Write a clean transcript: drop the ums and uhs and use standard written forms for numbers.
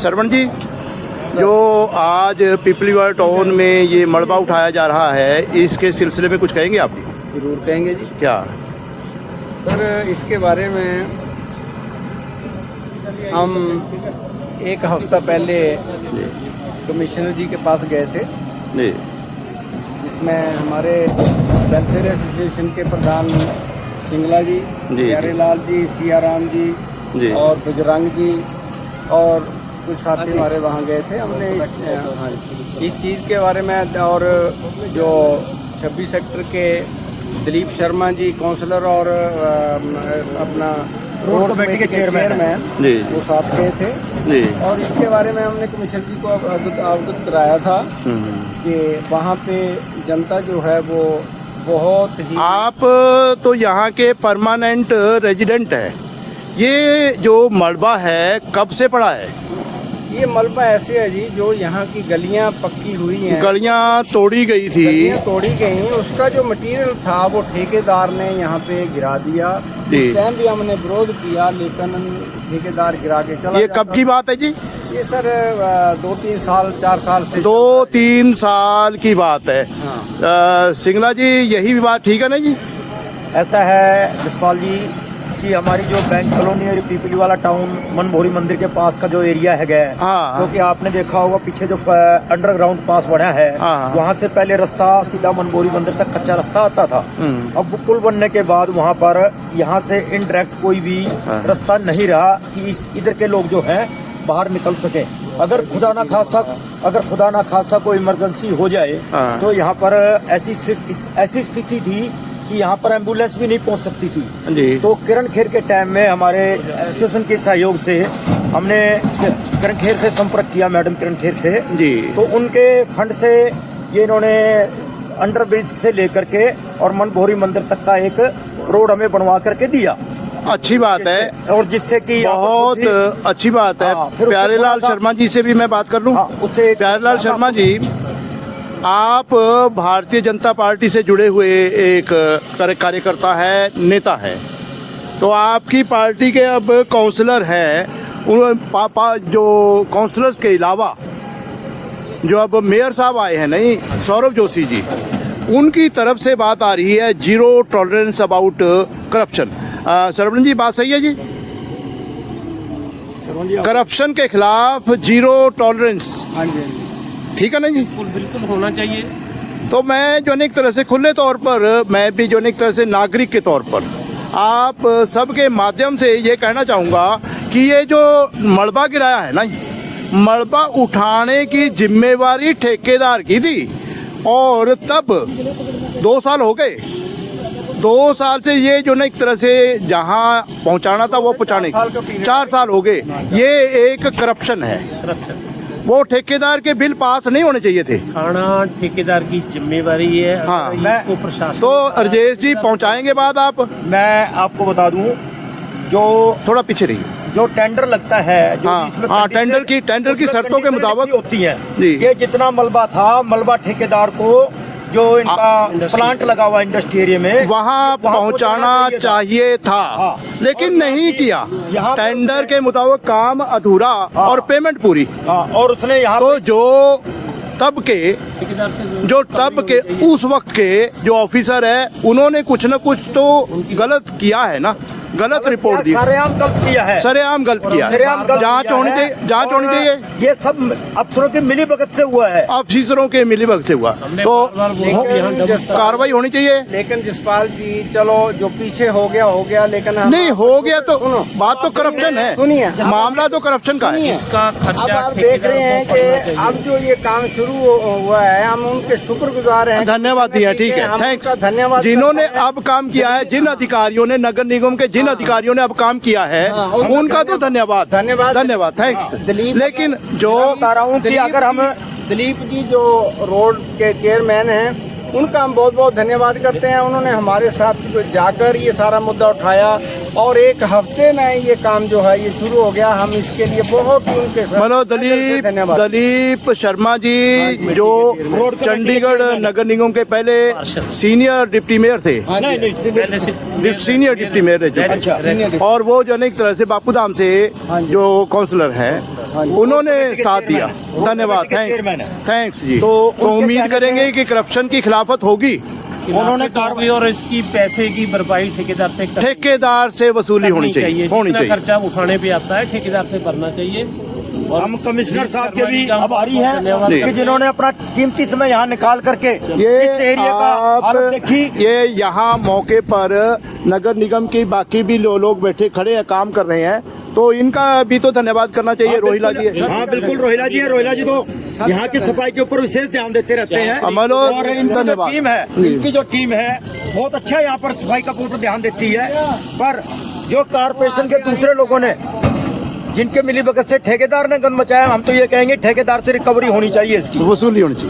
सरवण जी, जो आज पिपलीवाड़ा टाउन में ये मलबा उठाया जा रहा है, इसके सिलसिले में कुछ कहेंगे आप? जरूर कहेंगे जी। क्या सर, इसके बारे में हम एक हफ्ता पहले कमिश्नर जी के पास गए थे, जिसमें हमारे वेलफेयर एसोसिएशन के प्रधान सिंगला जी, प्यारेलाल जी, सियाराम जी और बजरंग जी और कुछ साथी हमारे वहाँ गए थे। हमने इस चीज़ के बारे में, और जो 26 सेक्टर के दिलीप शर्मा जी काउंसलर और अपना रोड कमेटी के चेयरमैन वो साथ गए थे, और इसके बारे में हमने कमिश्नर जी को अवगत कराया था कि वहाँ पे जनता जो है वो बहुत ही। आप तो यहाँ के परमानेंट रेजिडेंट है, ये जो मलबा है कब से पड़ा है? ये मलबा ऐसे है जी, जो यहाँ की गलियाँ पक्की हुई हैं, गलियाँ तोड़ी गई थी, तोड़ी गई, उसका जो मटेरियल था वो ठेकेदार ने यहाँ पे गिरा दिया। उस टाइम भी हमने विरोध किया, लेकिन ठेकेदार गिरा के चला। ये कब की बात है जी? ये सर 2-3 साल 4 साल से 2-3 साल की बात है। सिंगला जी, यही बात ठीक है ना जी? ऐसा है जसपाल जी कि हमारी जो बैंक कॉलोनी और पिपलीवाला टाउन मनभोरी मंदिर के पास का जो एरिया है गया, क्योंकि आपने देखा होगा पीछे जो अंडरग्राउंड पास बना है, वहाँ से पहले रास्ता सीधा मनभोरी मंदिर तक कच्चा रास्ता आता था। अब पुल बनने के बाद वहाँ पर यहाँ से इनडायरेक्ट कोई भी रास्ता नहीं रहा कि इधर के लोग जो है बाहर निकल सके। अगर खुदा ना खास्ता कोई इमरजेंसी हो जाए तो यहाँ पर ऐसी स्थिति थी कि यहाँ पर एम्बुलेंस भी नहीं पहुँच सकती थी। तो किरण खेर के टाइम में हमारे एसोसिएशन के सहयोग से हमने किरण खेर से संपर्क किया, मैडम किरण खेर से जी। तो उनके फंड से ये इन्होंने अंडर ब्रिज से लेकर के और मनभोरी मंदिर तक का एक रोड हमें बनवा करके दिया। अच्छी बात है, और जिससे कि बहुत अच्छी बात है। प्यारेलाल शर्मा जी से भी मैं बात कर लूं। उससे प्यारेलाल शर्मा जी, आप भारतीय जनता पार्टी से जुड़े हुए एक कार्यकर्ता है, नेता है, तो आपकी पार्टी के अब काउंसलर हैं, जो काउंसलर्स के अलावा जो अब मेयर साहब आए हैं, नहीं, सौरभ जोशी जी, उनकी तरफ से बात आ रही है zero tolerance about corruption. Saravan ji, बात सही है जी? करप्शन के खिलाफ जीरो टॉलरेंस, हाँ जी, ठीक है ना जी? बिल्कुल होना चाहिए। तो मैं जो एक तरह से खुले तौर पर, मैं भी जो एक तरह से नागरिक के तौर पर आप सबके माध्यम से ये कहना चाहूँगा कि ये जो मलबा गिराया है ना, मलबा उठाने की जिम्मेवारी ठेकेदार की थी, और तब 2 साल हो गए। 2 साल से ये जो एक तरह से जहाँ पहुँचाना था वो पहुँचाने, 4 साल हो गए। ये एक करप्शन है। वो ठेकेदार के बिल पास नहीं होने चाहिए थे। खाना ठेकेदार की जिम्मेवारी है। हाँ, इसको प्रशासन तो राजेश जी पहुंचाएंगे बात आप? मैं आपको बता दूं, जो थोड़ा पीछे रहिए, जो टेंडर लगता है, जो हाँ, टेंडर की शर्तों के मुताबिक होती है कि जितना मलबा था, मलबा ठेकेदार को जो इनका प्लांट लगा हुआ इंडस्ट्री एरिया में वहाँ पहुँचाना चाहिए था, लेकिन नहीं किया। टेंडर के मुताबिक काम अधूरा और पेमेंट पूरी, और उसने यहाँ तो जो तब के उस वक्त के जो ऑफिसर है, उन्होंने कुछ न कुछ तो गलत किया है ना, गलत रिपोर्ट दी, सरेआम गलत किया है, सरेआम गलत किया है। जांच होनी चाहिए, जांच होनी चाहिए। ये सब अफसरों के मिलीभगत से हुआ है, ऑफिसरों के मिलीभगत से हुआ, तो कार्रवाई होनी चाहिए। लेकिन जसपाल जी, चलो जो पीछे हो गया, लेकिन नहीं हो गया तो बात तो करप्शन है, सुनिए, मामला तो करप्शन का है। इसका खर्चा आप देख रहे हैं कि अब जो ये काम शुरू हुआ है, हम उनके शुक्रगुजार हैं, धन्यवाद दिया, ठीक है, थैंक्स। धन्यवाद जिन्होंने अब काम किया है, जिन अधिकारियों ने, नगर निगम के जिन अधिकारियों ने अब काम किया है, उनका तो धन्यवाद, थैंक्स। लेकिन जो बता रहा हूँ कि अगर हम दिलीप जी जो रोड के चेयरमैन हैं, उनका हम बहुत बहुत धन्यवाद करते हैं। उन्होंने हमारे साथ जाकर ये सारा मुद्दा उठाया, और 1 हफ्ते में ये काम जो है ये शुरू हो गया। हम इसके लिए बहुत ही उनके साथ दलीप शर्मा जी, जो चंडीगढ़ नगर निगम के पहले सीनियर डिप्टी मेयर थे, सीनियर डिप्टी मेयर थे, और वो जो एक तरह से बापूधाम से जो काउंसलर हैं, उन्होंने साथ दिया। धन्यवाद, थैंक्स जी। तो उम्मीद करेंगे कि करप्शन की खिलाफत होगी। उन्होंने कार्रवाई और इसकी पैसे की भरपाई ठेकेदार से वसूली होनी चाहिए। खर्चा उठाने पे आता है ठेकेदार से भरना चाहिए। और हम कमिश्नर साहब के भी आभारी हैं कि जिन्होंने अपना कीमती समय यहाँ निकाल करके ये इस एरिया का हालत देखी। ये यहाँ मौके पर नगर निगम की बाकी भी लोग बैठे खड़े हैं, काम कर रहे हैं, तो इनका भी तो धन्यवाद करना चाहिए। रोहिला जी, हाँ बिल्कुल, रोहिला जी है। रोहिला जी तो यहाँ की सफाई के ऊपर विशेष ध्यान देते रहते हैं। और इनकी जो टीम है, इनकी जो टीम है बहुत अच्छा यहाँ पर सफाई का पूरा ध्यान देती है। पर जो कारपोरेशन के दूसरे लोगों ने जिनके मिलीभगत से ठेकेदार ने गंद मचाया, हम तो ये कहेंगे ठेकेदार से रिकवरी होनी चाहिए, इसकी वसूली होनी चाहिए।